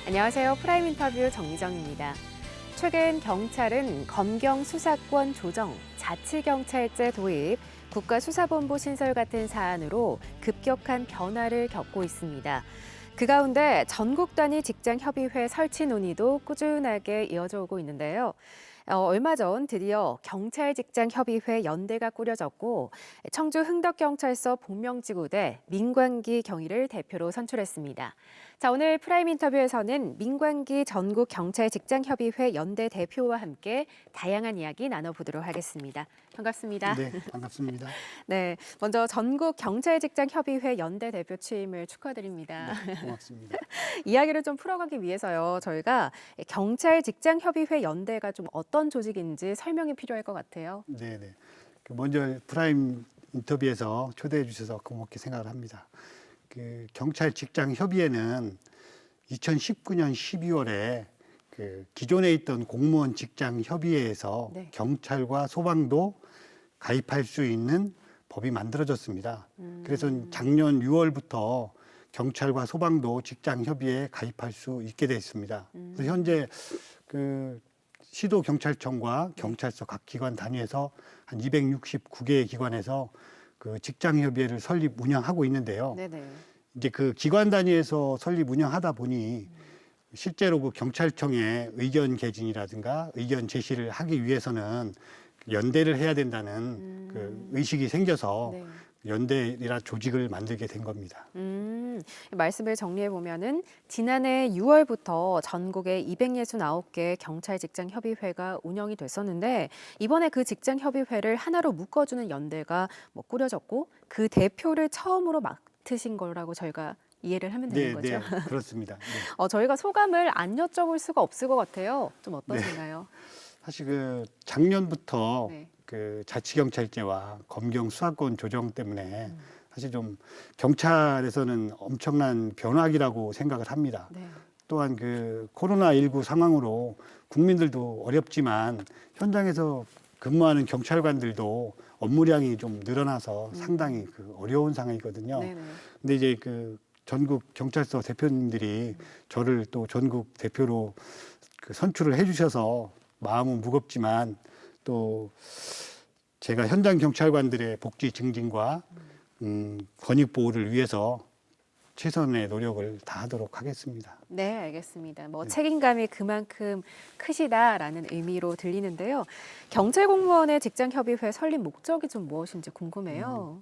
안녕하세요. 프라임 인터뷰 정미정입니다. 최근 경찰은 검경 수사권 조정, 자치경찰제 도입, 국가수사본부 신설 같은 사안으로 급격한 변화를 겪고 있습니다. 그 가운데 전국 단위 직장협의회 설치 논의도 꾸준하게 이어져 오고 있는데요. 얼마 전 드디어 경찰직장협의회 연대가 꾸려졌고 청주 흥덕경찰서 복명지구대 민관기 경위를 대표로 선출했습니다. 자, 오늘 프라임 인터뷰에서는 민관기 전국경찰직장협의회 연대 대표와 함께 다양한 이야기 나눠보도록 하겠습니다. 반갑습니다. 네, 반갑습니다. 네, 먼저 전국경찰직장협의회 연대 대표 취임을 축하드립니다. 네, 고맙습니다. 이야기를 좀 풀어가기 위해서요. 저희가 경찰직장협의회 연대가 좀 어떤 조직인지 설명이 필요할 것 같아요. 네, 네. 먼저 프라임 인터뷰에서 초대해 주셔서 고맙게 생각을 합니다. 경찰 직장 협의회는 2019년 12월에 기존에 있던 공무원 직장 협의회에서 네. 경찰과 소방도 가입할 수 있는 법이 만들어졌습니다. 그래서 작년 6월부터 경찰과 소방도 직장 협의회에 가입할 수 있게 됐습니다. 그래서 현재 시도 경찰청과 경찰서 각 기관 단위에서 한 269개의 기관에서 직장 협의회를 설립 운영하고 있는데요. 네네. 이제 기관 단위에서 설립 운영하다 보니 실제로 경찰청에 의견 개진이라든가 의견 제시를 하기 위해서는 연대를 해야 된다는 의식이 생겨서 네. 연대이라 조직을 만들게 된 겁니다. 말씀을 정리해 보면은 지난해 6월부터 전국에 269개 경찰 직장 협의회가 운영이 됐었는데 이번에 그 직장 협의회를 하나로 묶어주는 연대가 꾸려졌고 그 대표를 처음으로 맡으신 거라고 저희가 이해를 하면 되는 네, 거죠. 네, 그렇습니다. 네. 저희가 소감을 안 여쭤볼 수가 없을 것 같아요. 좀 어떠신가요? 사실 작년부터 네. 자치경찰제와 검경 수사권 조정 때문에 사실 좀 경찰에서는 엄청난 변화기라고 생각을 합니다. 네. 또한 코로나19 상황으로 국민들도 어렵지만 현장에서 근무하는 경찰관들도 업무량이 좀 늘어나서 상당히 어려운 상황이거든요. 네네. 근데 이제 전국 경찰서 대표님들이 저를 또 전국 대표로 선출을 해주셔서 마음은 무겁지만 또 제가 현장 경찰관들의 복지 증진과 권익 보호를 위해서 최선의 노력을 다하도록 하겠습니다. 네, 알겠습니다. 책임감이 그만큼 크시다라는 의미로 들리는데요. 경찰 공무원의 직장 협의회 설립 목적이 좀 무엇인지 궁금해요.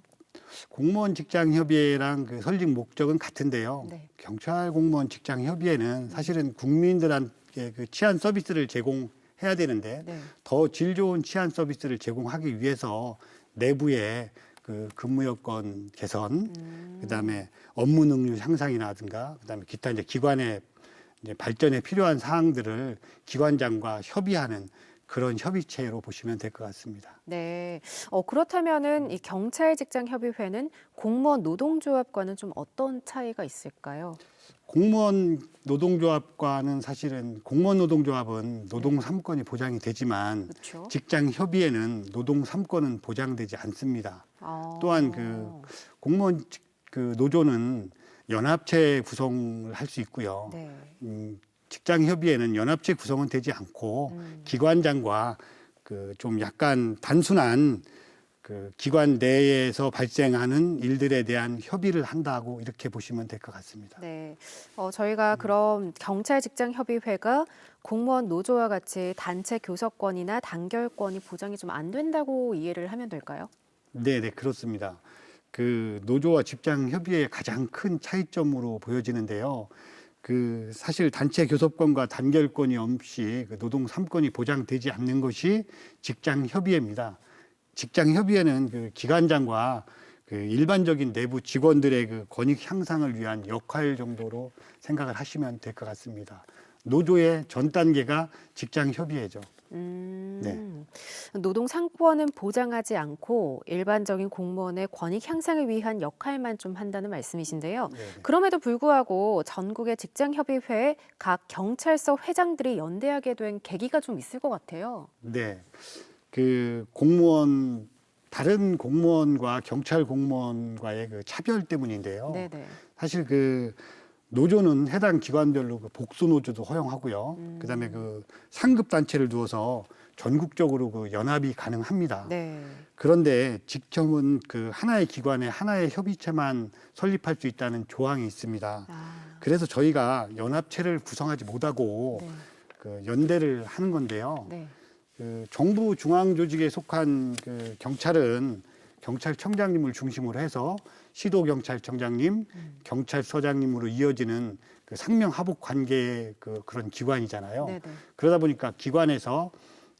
공무원 직장 협의회랑 설립 목적은 같은데요. 네. 경찰 공무원 직장 협의회는 사실은 국민들한테 치안 서비스를 제공해야 되는데 네. 더 질 좋은 치안 서비스를 제공하기 위해서 내부에 근무 여건 개선, 그다음에 업무 능률 향상이라든가, 그다음에 기타 이제 기관의 발전에 필요한 사항들을 기관장과 협의하는 그런 협의체로 보시면 될 것 같습니다. 네. 그렇다면은 이 경찰 직장 협의회는 공무원 노동조합과는 좀 어떤 차이가 있을까요? 공무원 노동조합과는 사실은 공무원 노동조합은 노동 3권이 보장이 되지만 그렇죠. 직장 협의회는 노동 3권은 보장되지 않습니다. 아. 또한 공무원 노조는 연합체 구성을 할 수 있고요. 네. 직장 협의회는 연합체 구성은 되지 않고 기관장과 좀 약간 단순한 기관 내에서 발생하는 일들에 대한 협의를 한다고 이렇게 보시면 될 것 같습니다. 네. 저희가 그럼 경찰 직장 협의회가 공무원 노조와 같이 단체 교섭권이나 단결권이 보장이 좀 안 된다고 이해를 하면 될까요? 네, 네, 그렇습니다. 노조와 직장 협의회의 가장 큰 차이점으로 보여지는데요. 사실 단체 교섭권과 단결권이 없이 노동 3권이 보장되지 않는 것이 직장 협의회입니다. 직장 협의회는 기관장과 일반적인 내부 직원들의 권익 향상을 위한 역할 정도로 생각을 하시면 될 것 같습니다. 노조의 전 단계가 직장 협의회죠. 네. 노동 상권은 보장하지 않고 일반적인 공무원의 권익 향상을 위한 역할만 좀 한다는 말씀이신데요. 네네. 그럼에도 불구하고 전국의 직장 협의회에 각 경찰서 회장들이 연대하게 된 계기가 좀 있을 것 같아요. 네. 다른 공무원과 경찰 공무원과의 차별 때문인데요. 네네. 사실 노조는 해당 기관별로 그 복수 노조도 허용하고요. 그다음에 그 상급 단체를 두어서 전국적으로 그 연합이 가능합니다. 네. 그런데 직접은 그 하나의 기관에 하나의 협의체만 설립할 수 있다는 조항이 있습니다. 아, 그래서 저희가 연합체를 구성하지 못하고 네. 그 연대를 하는 건데요. 네. 그 정부 중앙 조직에 속한 그 경찰은 경찰청장님을 중심으로 해서 시도경찰청장님, 경찰서장님으로 이어지는 그 상명하복 관계의 그런 기관이잖아요. 네. 네. 그러다 보니까 기관에서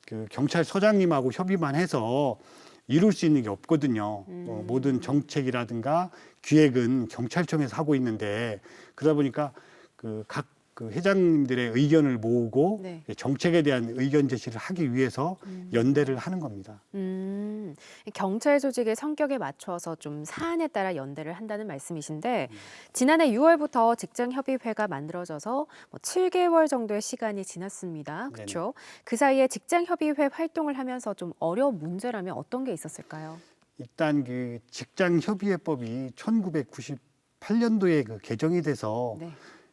그 경찰서장님하고 협의만 해서 이룰 수 있는 게 없거든요. 모든 정책이라든가 기획은 경찰청에서 하고 있는데 그러다 보니까 각 그 회장님들의 의견을 모으고 네. 정책에 대한 의견 제시를 하기 위해서 연대를 하는 겁니다. 경찰 조직의 성격에 맞춰서 좀 사안에 따라 연대를 한다는 말씀이신데 지난해 6월부터 직장협의회가 만들어져서 7개월 정도의 시간이 지났습니다. 그렇죠? 그 사이에 직장협의회 활동을 하면서 좀 어려운 문제라면 어떤 게 있었을까요? 일단 그 직장협의회법이 1998년도에 그 개정이 돼서 네.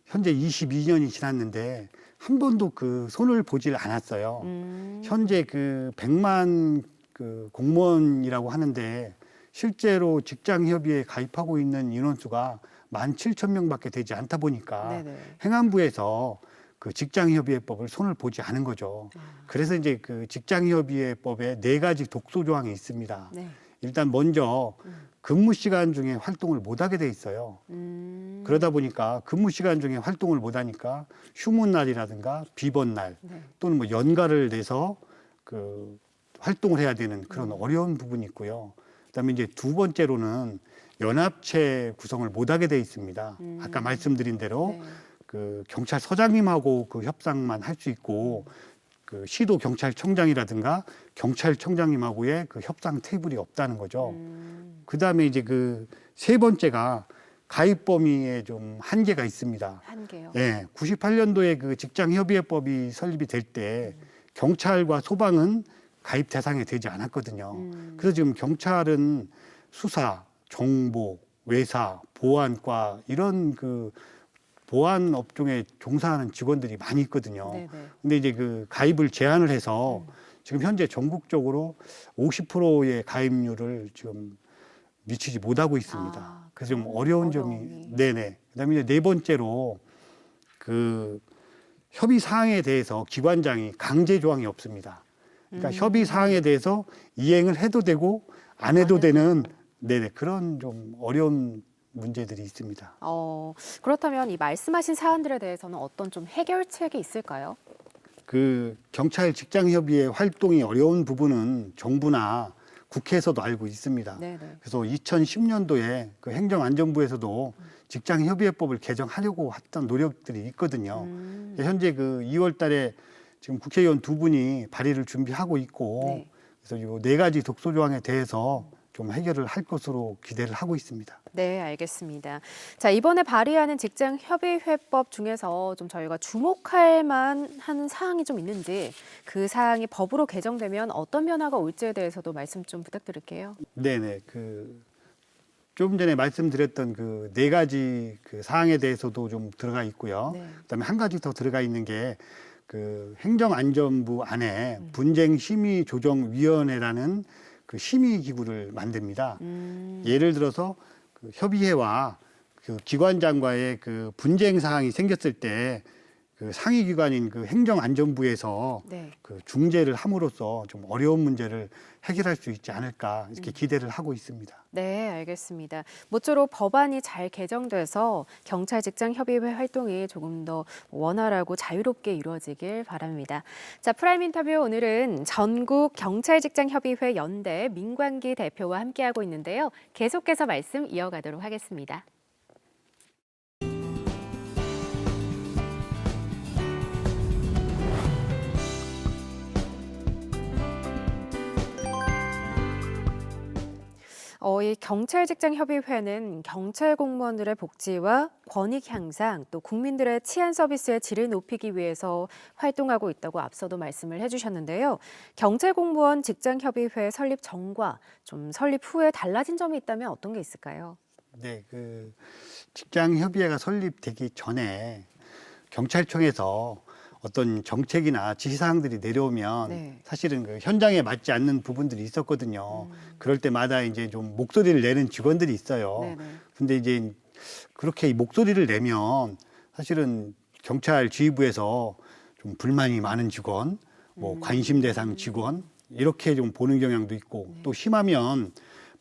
현재 22년이 지났는데 한 번도 그 손을 보질 않았어요. 현재 그 100만 그 공무원이라고 하는데 실제로 직장협의회에 가입하고 있는 인원수가 17,000명밖에 되지 않다 보니까 네네. 행안부에서 그 직장협의회법을 손을 보지 않은 거죠. 그래서 이제 그 직장협의회법에 4가지 독소 조항이 있습니다. 네. 일단 먼저 근무 시간 중에 활동을 못 하게 돼 있어요. 그러다 보니까 근무 시간 중에 활동을 못 하니까 휴무 날이라든가 비번 날 네. 또는 뭐 연가를 내서 그 활동을 해야 되는 그런 어려운 부분이 있고요. 그다음에 이제 두 번째로는 연합체 구성을 못 하게 돼 있습니다. 아까 말씀드린 대로 네. 그 경찰서장님하고 그 협상만 할 수 있고 그 시도 경찰청장이라든가 경찰청장님하고의 그 협상 테이블이 없다는 거죠. 그다음에 이제 그 세 번째가 가입 범위에 좀 한계가 있습니다. 한계요. 예, 98년도에 그 직장협의회법이 설립이 될 때 경찰과 소방은 가입 대상이 되지 않았거든요. 그래서 지금 경찰은 수사, 정보, 외사, 보안과 이런 그 보안 업종에 종사하는 직원들이 많이 있거든요. 네네. 근데 이제 그 가입을 제한을 해서 지금 현재 전국적으로 50%의 가입률을 지금 미치지 못하고 있습니다. 아, 그래서 좀 그런 어려운 어려움이. 점이 네네. 그다음에 이제 네 번째로 그 협의 사항에 대해서 기관장이 강제 조항이 없습니다. 그러니까 협의 사항에 대해서 이행을 해도 되고 안 해도 되는 네네 그런 좀 어려운 문제들이 있습니다. 그렇다면 이 말씀하신 사안들에 대해서는 어떤 좀 해결책이 있을까요? 그 경찰 직장협의회 활동이 어려운 부분은 정부나 국회에서도 알고 있습니다. 네네. 그래서 2010년도에 그 행정안전부에서도 직장협의회법을 개정하려고 했던 노력들이 있거든요. 현재 그 2월 달에 지금 국회의원 2분이 발의를 준비하고 있고 네. 그래서 이 4가지 독소 조항에 대해서 좀 해결을 할 것으로 기대를 하고 있습니다. 네, 알겠습니다. 자, 이번에 발의하는 직장협의회법 중에서 좀 저희가 주목할 만한 사항이 좀 있는지 그 사항이 법으로 개정되면 어떤 변화가 올지에 대해서도 말씀 좀 부탁드릴게요. 네네. 그 조금 전에 말씀드렸던 그 4가지 그 사항에 대해서도 좀 들어가 있고요. 네. 그다음에 한 가지 더 들어가 있는 게 그 행정안전부 안에 분쟁심의조정위원회라는 그 심의기구를 만듭니다. 예를 들어서 그 협의회와 그 기관장과의 그 분쟁 사항이 생겼을 때 그 상위 기관인 그 행정안전부에서 네. 그 중재를 함으로써 좀 어려운 문제를 해결할 수 있지 않을까 이렇게 기대를 하고 있습니다. 네, 알겠습니다. 모쪼록 법안이 잘 개정돼서 경찰 직장 협의회 활동이 조금 더 원활하고 자유롭게 이루어지길 바랍니다. 자, 프라임 인터뷰 오늘은 전국 경찰 직장 협의회 연대 민광기 대표와 함께하고 있는데요. 계속해서 말씀 이어가도록 하겠습니다. 이 경찰직장협의회는 경찰 공무원들의 복지와 권익 향상, 또 국민들의 치안 서비스의 질을 높이기 위해서 활동하고 있다고 앞서도 말씀을 해주셨는데요. 경찰 공무원 직장협의회 설립 전과 좀 설립 후에 달라진 점이 있다면 어떤 게 있을까요? 네, 그 직장협의회가 설립되기 전에 경찰청에서 어떤 정책이나 지시사항들이 내려오면 네. 사실은 그 현장에 맞지 않는 부분들이 있었거든요. 그럴 때마다 이제 좀 목소리를 내는 직원들이 있어요. 네네. 근데 이제 그렇게 목소리를 내면 사실은 경찰 지휘부에서 좀 불만이 많은 직원, 뭐 관심 대상 직원 이렇게 좀 보는 경향도 있고 또 심하면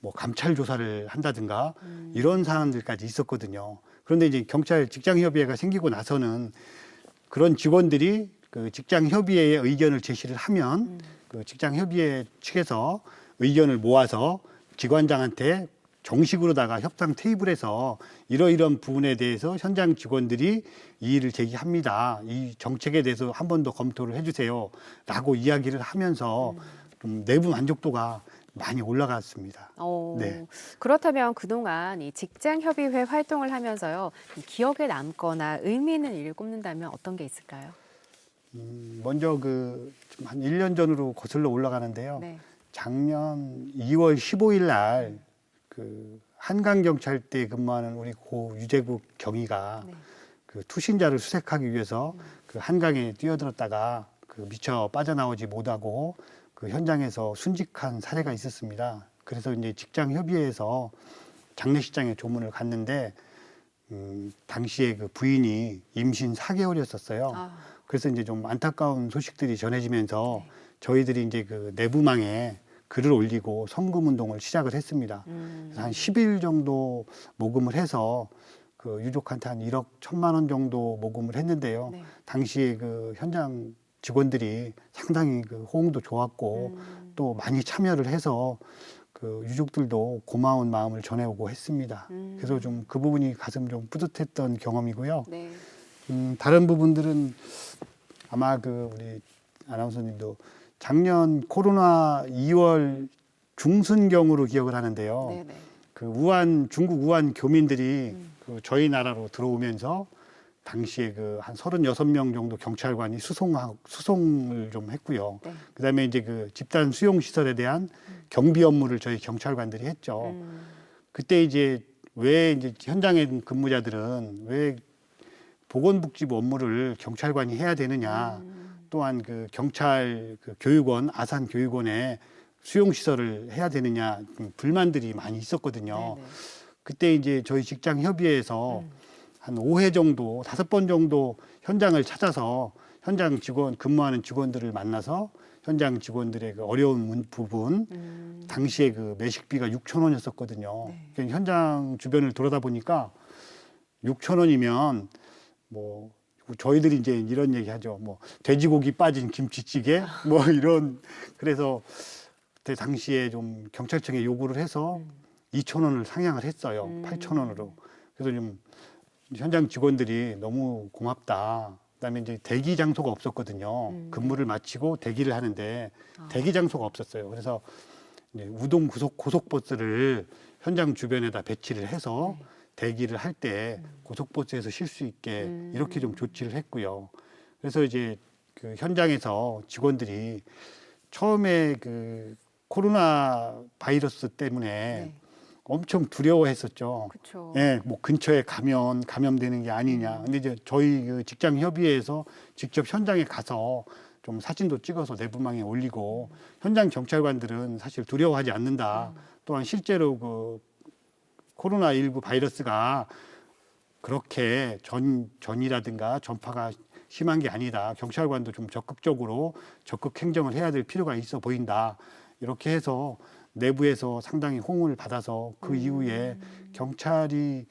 뭐 감찰 조사를 한다든가 이런 사안들까지 있었거든요. 그런데 이제 경찰 직장협의회가 생기고 나서는 그런 직원들이 그 직장협의회에 의견을 제시를 하면 그 직장협의회 측에서 의견을 모아서 기관장한테 정식으로다가 협상 테이블에서 이러이러한 부분에 대해서 현장 직원들이 이의를 제기합니다. 이 정책에 대해서 한 번 더 검토를 해주세요. 라고 이야기를 하면서 좀 내부 만족도가 많이 올라갔습니다. 네. 그렇다면 그동안 이 직장협의회 활동을 하면서요, 이 기억에 남거나 의미 있는 일을 꼽는다면 어떤 게 있을까요? 먼저 그 한 1년 전으로 거슬러 올라가는데요. 네. 작년 2월 15일 날 그 한강경찰대에 근무하는 우리 고 유재국 경위가 네. 그 투신자를 수색하기 위해서 그 한강에 뛰어들었다가 그 미처 빠져나오지 못하고 그 현장에서 순직한 사례가 있었습니다. 그래서 이제 직장협의회에서 장례식장에 조문을 갔는데 당시에 그 부인이 임신 4개월이었었어요. 아, 그래서 이제 좀 안타까운 소식들이 전해지면서 네. 저희들이 이제 그 내부망에 글을 올리고 성금 운동을 시작을 했습니다. 그래서 한 10일 정도 모금을 해서 그 유족한테 한 1억 1천만 원 정도 모금을 했는데요. 네. 당시에 그 현장 직원들이 상당히 그 호응도 좋았고 또 많이 참여를 해서 그 유족들도 고마운 마음을 전해오고 했습니다. 그래서 좀 그 부분이 가슴 좀 뿌듯했던 경험이고요. 네. 다른 부분들은 아마 그 우리 아나운서님도 작년 코로나 2월 중순경으로 기억을 하는데요. 네네. 그 중국 우한 교민들이 그 저희 나라로 들어오면서 당시에 그 한 36명 정도 경찰관이 수송을 좀 했고요. 네. 그다음에 이제 그 집단 수용 시설에 대한 경비 업무를 저희 경찰관들이 했죠. 그때 이제 왜 이제 현장에 있는 근무자들은 왜 보건복지부 업무를 경찰관이 해야 되느냐. 또한 그 경찰 그 교육원, 아산 교육원에 수용 시설을 해야 되느냐 불만들이 많이 있었거든요. 네네. 그때 이제 저희 직장 협의회에서 한 5회 정도, 5번 정도 현장을 찾아서 현장 직원 근무하는 직원들을 만나서 현장 직원들의 그 어려운 부분, 당시에 그 매식비가 6천 원이었었거든요. 네. 그러니까 현장 주변을 돌아다 보니까 6천 원이면 뭐 저희들이 이제 이런 얘기 하죠. 뭐 돼지고기 빠진 김치찌개 뭐 이런 그래서 그때 당시에 좀 경찰청에 요구를 해서 2천 원을 상향을 했어요. 8천 원으로. 그래서 좀 현장 직원들이 너무 고맙다. 그다음에 이제 대기 장소가 없었거든요. 근무를 마치고 대기를 하는데 대기 장소가 없었어요. 그래서 이제 우동 고속버스를 현장 주변에다 배치를 해서 대기를 할 때 고속버스에서 쉴 수 있게 이렇게 좀 조치를 했고요. 그래서 이제 그 현장에서 직원들이 처음에 그 코로나 바이러스 때문에 네. 엄청 두려워했었죠. 그렇죠. 예, 뭐 근처에 가면 감염되는 게 아니냐. 근데 이제 저희 그 직장 협의회에서 직접 현장에 가서 좀 사진도 찍어서 내부망에 올리고 현장 경찰관들은 사실 두려워하지 않는다. 또한 실제로 그 코로나19 바이러스가 그렇게 전이라든가 전파가 심한 게 아니다. 경찰관도 좀 적극적으로 적극 행정을 해야 될 필요가 있어 보인다. 이렇게 해서 내부에서 상당히 호응을 받아서 그 이후에 경찰이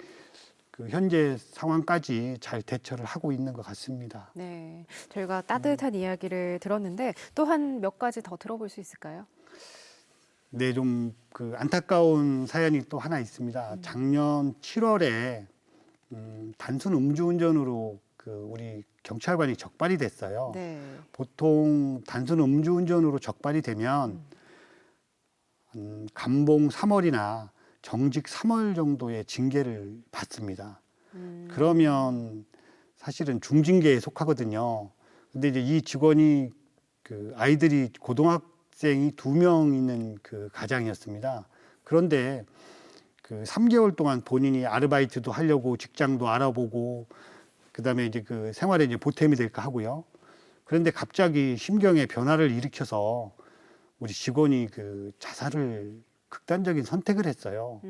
그 현재 상황까지 잘 대처를 하고 있는 것 같습니다. 네. 저희가 따뜻한 이야기를 들었는데 또 한 몇 가지 더 들어볼 수 있을까요? 네, 좀 그 안타까운 사연이 또 하나 있습니다. 작년 7월에 단순 음주운전으로 그 우리 경찰관이 적발이 됐어요. 네. 보통 단순 음주운전으로 적발이 되면 감봉 3월이나 정직 3월 정도의 징계를 받습니다. 그러면 사실은 중징계에 속하거든요. 근데 이제 이 직원이 그 아이들이 고등학생이 2명 있는 그 가장이었습니다. 그런데 그 3개월 동안 본인이 아르바이트도 하려고 직장도 알아보고 그다음에 이제 그 생활에 이제 보탬이 될까 하고요. 그런데 갑자기 심경의 변화를 일으켜서 우리 직원이 그 자살을 극단적인 선택을 했어요.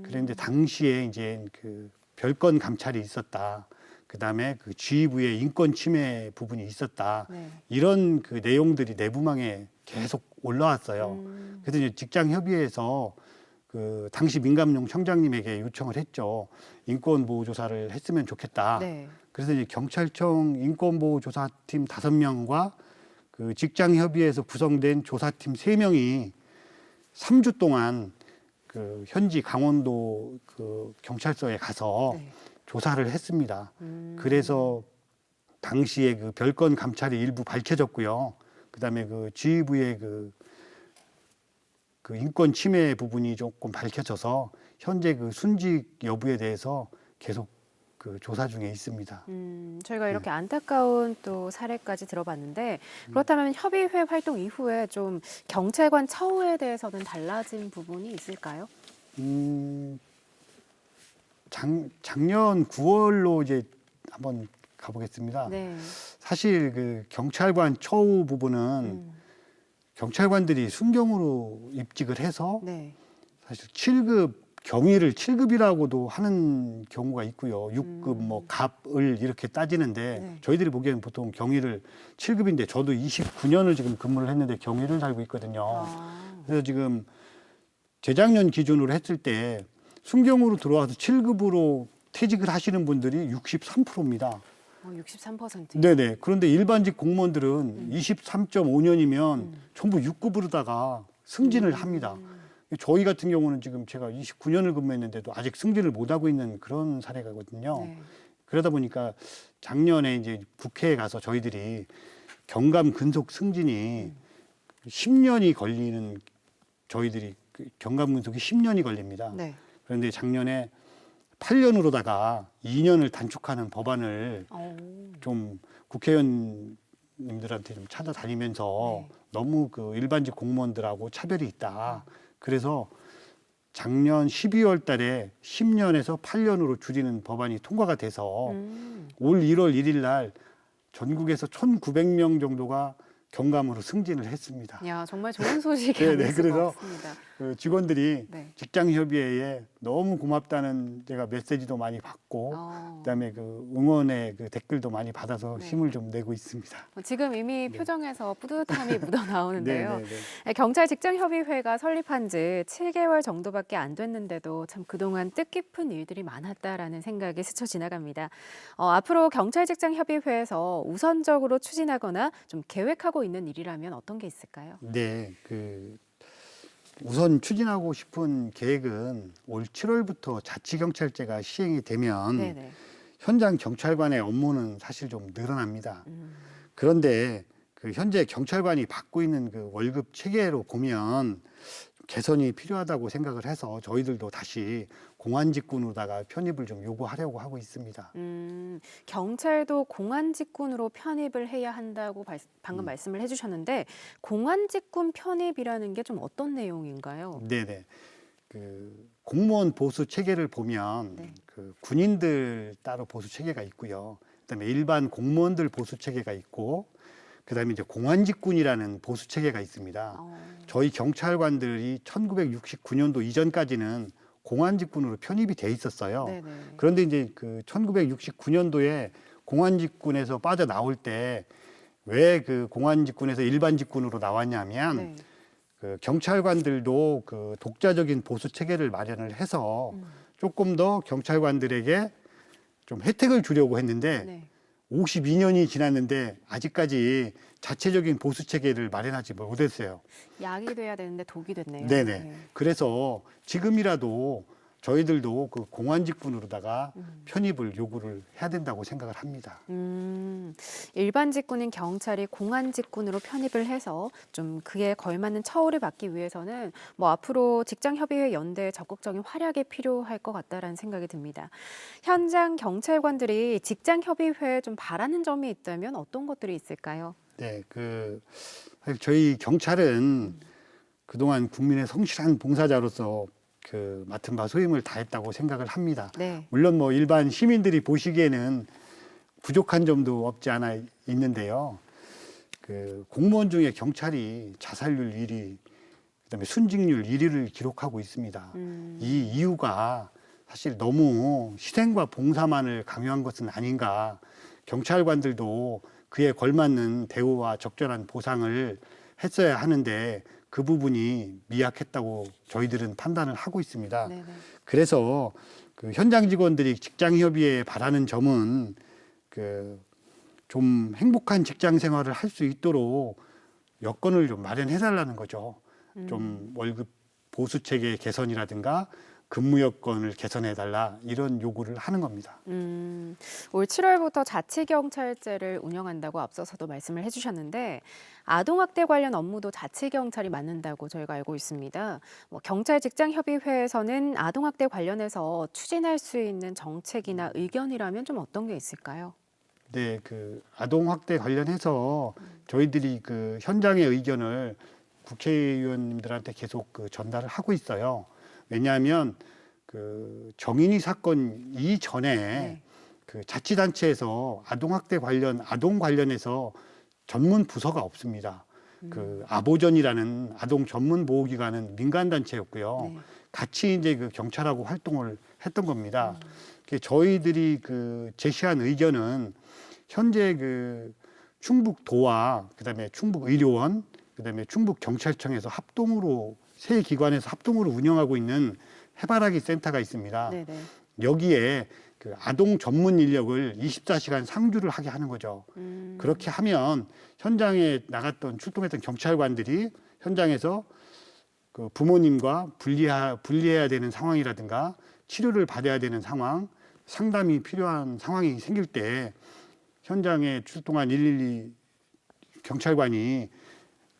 그런데 당시에 이제 그 별건 감찰이 있었다. 그다음에 그 지휘부의 인권 침해 부분이 있었다. 네. 이런 그 내용들이 내부망에 계속 올라왔어요. 그래서 이제 직장협의회에서 그 당시 민감용 청장님에게 요청을 했죠. 인권보호조사를 했으면 좋겠다. 네. 그래서 이제 경찰청 인권보호조사팀 5명과 그 직장협의회에서 구성된 조사팀 3명이 3주 동안 그 현지 강원도 그 경찰서에 가서 네. 조사를 했습니다. 그래서 당시에 그 별건 감찰이 일부 밝혀졌고요. 그다음에 그 지휘부의 그 인권 침해 부분이 조금 밝혀져서 현재 그 순직 여부에 대해서 계속 그 조사 중에 있습니다. 저희가 이렇게 안타까운 또 사례까지 들어봤는데 그렇다면 협의회 활동 이후에 좀 경찰관 처우에 대해서는 달라진 부분이 있을까요? 작년 9월로 이제 한번 가보겠습니다. 네. 사실 그 경찰관 처우 부분은 경찰관들이 순경으로 입직을 해서 네. 사실 7급 경위를 7급이라고도 하는 경우가 있고요. 6급 뭐 갑을 이렇게 따지는데 네. 저희들이 보기에는 보통 경위를 7급인데 저도 29년을 지금 근무를 했는데 경위를 달고 있거든요. 아. 그래서 지금 재작년 기준으로 했을 때 순경으로 들어와서 7급으로 퇴직을 하시는 분들이 63%입니다. 63%. 네네. 그런데 일반직 공무원들은 23.5년이면 전부 6급으로다가 승진을 합니다. 저희 같은 경우는 지금 제가 29년을 근무했는데도 아직 승진을 못하고 있는 그런 사례가거든요. 네. 그러다 보니까 작년에 이제 국회에 가서 저희들이 경감 근속 승진이 10년이 걸리는 저희들이 그 경감 근속이 10년이 걸립니다. 네. 그런데 작년에 8년으로다가 2년을 단축하는 법안을 좀 국회의원님들한테 좀 찾아다니면서 네. 너무 그 일반직 공무원들하고 차별이 있다. 그래서 작년 12월 달에 10년에서 8년으로 줄이는 법안이 통과가 돼서 올 1월 1일 날 전국에서 1,900명 정도가 경감으로 승진을 했습니다. 야, 정말 좋은 소식이 네, 아닐 네. 수가 그래서 없습니다. 그 직원들이 네. 직장협의회에 너무 고맙다는 제가 메시지도 많이 받고 그다음에 그 응원의 그 댓글도 많이 받아서 네. 힘을 좀 내고 있습니다. 지금 이미 표정에서 뿌듯함이 묻어 나오는데요. 네, 네, 네. 경찰 직장협의회가 설립한 지 7개월 정도밖에 안 됐는데도 참 그동안 뜻깊은 일들이 많았다라는 생각이 스쳐 지나갑니다. 앞으로 경찰 직장협의회에서 우선적으로 추진하거나 좀 계획하고 있는 일이라면 어떤 게 있을까요? 네, 그 우선 추진하고 싶은 계획은 올 7월부터 자치경찰제가 시행이 되면 네네. 현장 경찰관의 업무는 사실 좀 늘어납니다. 그런데 그 현재 경찰관이 받고 있는 그 월급 체계로 보면 개선이 필요하다고 생각을 해서 저희들도 다시 공안직군으로다가 편입을 좀 요구하려고 하고 있습니다. 경찰도 공안직군으로 편입을 해야 한다고 방금 말씀을 해주셨는데 공안직군 편입이라는 게 좀 어떤 내용인가요? 네네. 그 공무원 보수 체계를 보면 네. 그 군인들 따로 보수 체계가 있고요. 그다음에 일반 공무원들 보수 체계가 있고, 그다음에 이제 공안직군이라는 보수 체계가 있습니다. 저희 경찰관들이 1969년도 이전까지는 공안직군으로 편입이 돼 있었어요. 네네. 그런데 이제 그 1969년도에 공안직군에서 빠져나올 때 왜 그 공안직군에서 일반직군으로 나왔냐면 네. 그 경찰관들도 그 독자적인 보수 체계를 마련을 해서 조금 더 경찰관들에게 좀 혜택을 주려고 했는데 네. 52년이 지났는데 아직까지 자체적인 보수 체계를 마련하지 못했어요. 약이 돼야 되는데 독이 됐네요. 네네. 네. 그래서 지금이라도 저희들도 그 공안직군으로다가 편입을 요구를 해야 된다고 생각을 합니다. 일반 직군인 경찰이 공안 직군으로 편입을 해서 좀 그에 걸맞는 처우를 받기 위해서는 뭐 앞으로 직장협의회 연대에 적극적인 활약이 필요할 것 같다라는 생각이 듭니다. 현장 경찰관들이 직장협의회에 좀 바라는 점이 있다면 어떤 것들이 있을까요? 네, 그 사실 저희 경찰은 그동안 국민의 성실한 봉사자로서 그 맡은 바 소임을 다했다고 생각을 합니다. 네. 물론 뭐 일반 시민들이 보시기에는 부족한 점도 없지 않아 있는데요. 그 공무원 중에 경찰이 자살률 1위, 그다음에 순직률 1위를 기록하고 있습니다. 이 이유가 사실 너무 희생과 봉사만을 강요한 것은 아닌가. 경찰관들도 그에 걸맞는 대우와 적절한 보상을 했어야 하는데 그 부분이 미약했다고 저희들은 판단을 하고 있습니다. 네네. 그래서 그 현장 직원들이 직장 협의회에 바라는 점은 그 좀 행복한 직장 생활을 할 수 있도록 여건을 좀 마련해 달라는 거죠. 좀 월급 보수 체계 개선이라든가 근무 여건을 개선해 달라 이런 요구를 하는 겁니다. 올 7월부터 자치경찰제를 운영한다고 앞서서도 말씀을 해주셨는데 아동학대 관련 업무도 자치경찰이 맡는다고 저희가 알고 있습니다. 뭐 경찰 직장협의회에서는 아동학대 관련해서 추진할 수 있는 정책이나 의견이라면 좀 어떤 게 있을까요? 네, 그 아동 학대 관련해서 저희들이 그 현장의 의견을 국회의원님들한테 계속 그 전달을 하고 있어요. 왜냐하면 그 정인이 사건 이전에 네. 그 자치단체에서 아동학대 아동 관련해서 전문 부서가 없습니다. 그 아보전이라는 아동 전문 보호기관은 민간단체였고요. 네. 같이 이제 그 경찰하고 활동을 했던 겁니다. 저희들이 그 제시한 의견은 현재 그 충북도와 그다음에 충북의료원, 그다음에 충북경찰청에서 합동으로 세 기관에서 합동으로 운영하고 있는 해바라기 센터가 있습니다. 네네. 여기에 그 아동 전문 인력을 24시간 상주를 하게 하는 거죠. 그렇게 하면 현장에 출동했던 경찰관들이 현장에서 그 부모님과 분리해야 되는 상황이라든가 치료를 받아야 되는 상황, 상담이 필요한 상황이 생길 때 현장에 출동한 112 경찰관이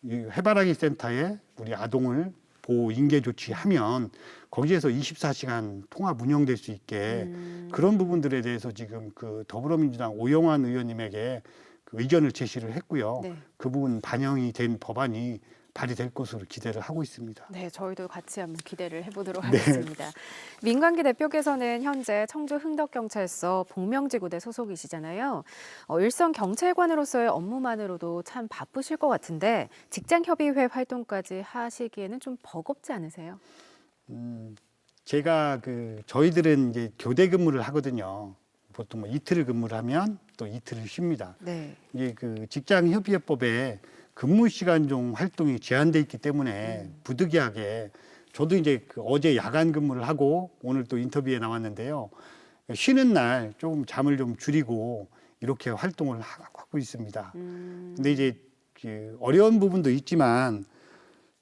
이 해바라기 센터에 우리 아동을 보호 인계 조치하면 거기에서 24시간 통합 운영될 수 있게 그런 부분들에 대해서 지금 그 더불어민주당 오영환 의원님에게 그 의견을 제시를 했고요. 네. 그 부분 반영이 된 법안이 발의될 것으로 기대를 하고 있습니다. 네, 저희도 같이 한번 기대를 해보도록 네. 하겠습니다. 민관기 대표께서는 현재 청주 흥덕경찰서 복명지구대 소속이시잖아요. 일선 경찰관으로서의 업무만으로도 참 바쁘실 것 같은데 직장협의회 활동까지 하시기에는 좀 버겁지 않으세요? 제가 저희들은 이제 교대 근무를 하거든요. 보통 뭐 이틀을 근무를 하면 또 이틀을 쉽니다. 네. 이게 그 직장협의회법에 근무 시간 중 활동이 제한돼 있기 때문에 부득이하게 저도 이제 어제 야간 근무를 하고 오늘 또 인터뷰에 나왔는데요. 쉬는 날 조금 잠을 좀 줄이고 이렇게 활동을 하고 있습니다. 근데 이제 그 어려운 부분도 있지만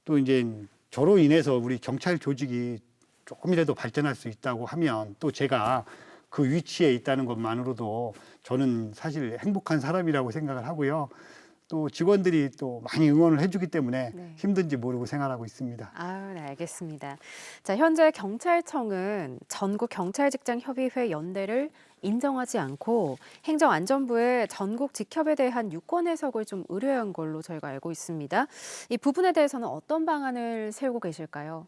또 이제 저로 인해서 우리 경찰 조직이 조금이라도 발전할 수 있다고 하면 또 제가 그 위치에 있다는 것만으로도 저는 사실 행복한 사람이라고 생각을 하고요. 또 직원들이 또 많이 응원을 해주기 때문에 네. 힘든지 모르고 생활하고 있습니다. 네, 알겠습니다. 자, 현재 경찰청은 전국 경찰직장협의회 연대를 인정하지 않고 행정안전부에 전국 직협에 대한 유권 해석을 좀 의뢰한 걸로 저희가 알고 있습니다. 이 부분에 대해서는 어떤 방안을 세우고 계실까요?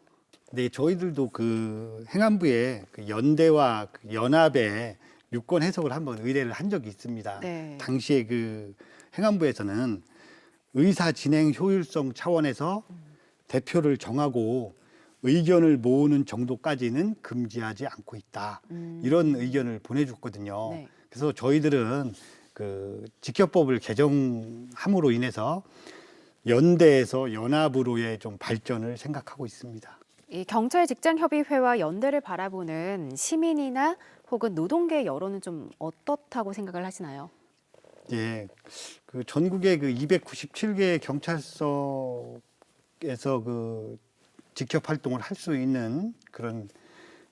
네, 저희들도 그 행안부에 그 연대와 그 연합에 유권 해석을 한번 의뢰를 한 적이 있습니다. 네. 당시에 그 행안부에서는 의사 진행 효율성 차원에서 대표를 정하고 의견을 모으는 정도까지는 금지하지 않고 있다. 이런 의견을 보내줬거든요. 네. 그래서 저희들은 그 직협법을 개정함으로 인해서 연대에서 연합으로의 좀 발전을 생각하고 있습니다. 이 경찰직장협의회와 연대를 바라보는 시민이나 혹은 노동계 여론은 좀 어떻다고 생각을 하시나요? 예, 그 전국의 그 297개 경찰서에서 그 직접 활동을 할 수 있는 그런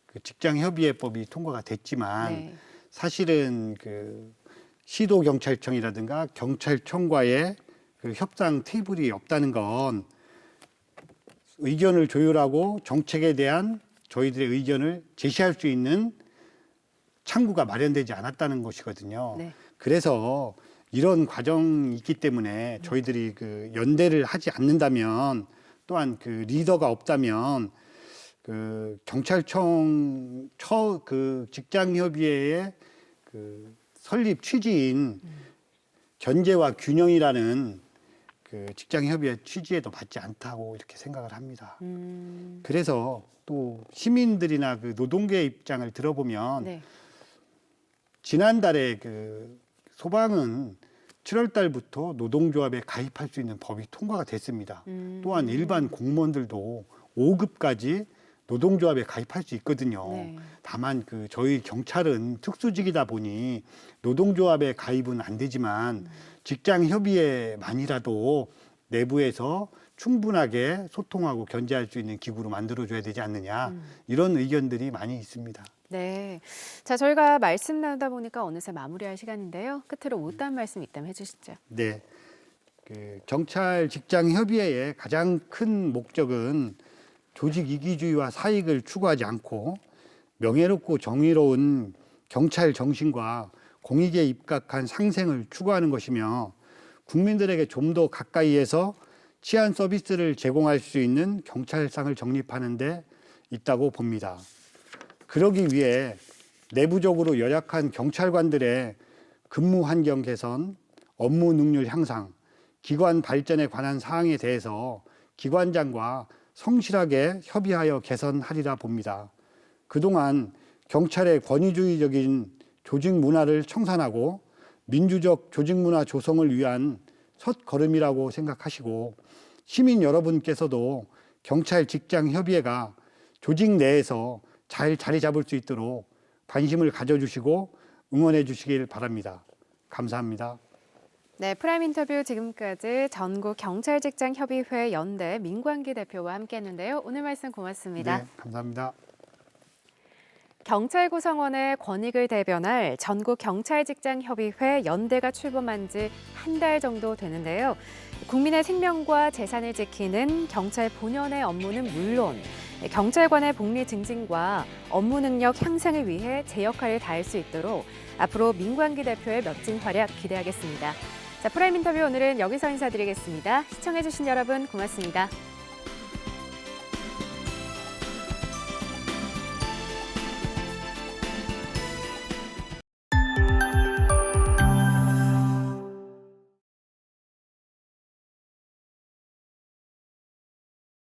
그 직장협의회법이 통과가 됐지만 네. 사실은 그 시도경찰청이라든가 경찰청과의 그 협상 테이블이 없다는 건 의견을 조율하고 정책에 대한 저희들의 의견을 제시할 수 있는 창구가 마련되지 않았다는 것이거든요. 네. 그래서 이런 과정이 있기 때문에 저희들이 그 연대를 하지 않는다면 또한 그 리더가 없다면 그 경찰청 직장협의회의 그 설립 취지인 견제와 균형이라는 그 직장협의회 취지에도 맞지 않다고 이렇게 생각을 합니다. 그래서 또 시민들이나 그 노동계의 입장을 들어보면 네. 지난달에 그 소방은 7월 달부터 노동조합에 가입할 수 있는 법이 통과가 됐습니다. 또한 일반 공무원들도 5급까지 노동조합에 가입할 수 있거든요. 네. 다만 그 저희 경찰은 특수직이다 보니 노동조합에 가입은 안 되지만 직장협의회만이라도 내부에서 충분하게 소통하고 견제할 수 있는 기구로 만들어줘야 되지 않느냐 이런 의견들이 많이 있습니다. 네. 자, 저희가 말씀 나누다 보니까 어느새 마무리할 시간인데요. 끝으로 못다한 말씀 있다면 해주시죠. 네. 그 경찰 직장협의회의 가장 큰 목적은 조직 이기주의와 사익을 추구하지 않고 명예롭고 정의로운 경찰 정신과 공익에 입각한 상생을 추구하는 것이며 국민들에게 좀 더 가까이에서 치안 서비스를 제공할 수 있는 경찰상을 정립하는 데 있다고 봅니다. 그러기 위해 내부적으로 열악한 경찰관들의 근무 환경 개선, 업무 능률 향상, 기관 발전에 관한 사항에 대해서 기관장과 성실하게 협의하여 개선하리라 봅니다. 그동안 경찰의 권위주의적인 조직 문화를 청산하고 민주적 조직 문화 조성을 위한 첫걸음이라고 생각하시고 시민 여러분께서도 경찰 직장협의회가 조직 내에서 잘 자리 잡을 수 있도록 관심을 가져주시고 응원해 주시길 바랍니다. 감사합니다. 네, 프라임 인터뷰 지금까지 전국경찰직장협의회 연대 민광기 대표와 함께했는데요. 오늘 말씀 고맙습니다. 네, 감사합니다. 경찰 구성원의 권익을 대변할 전국경찰직장협의회 연대가 출범한 지 한 달 정도 되는데요. 국민의 생명과 재산을 지키는 경찰 본연의 업무는 물론 경찰관의 복리 증진과 업무 능력 향상을 위해 제 역할을 다할 수 있도록 앞으로 민광기 대표의 멋진 활약 기대하겠습니다. 자, 프라임 인터뷰 오늘은 여기서 인사드리겠습니다. 시청해주신 여러분 고맙습니다.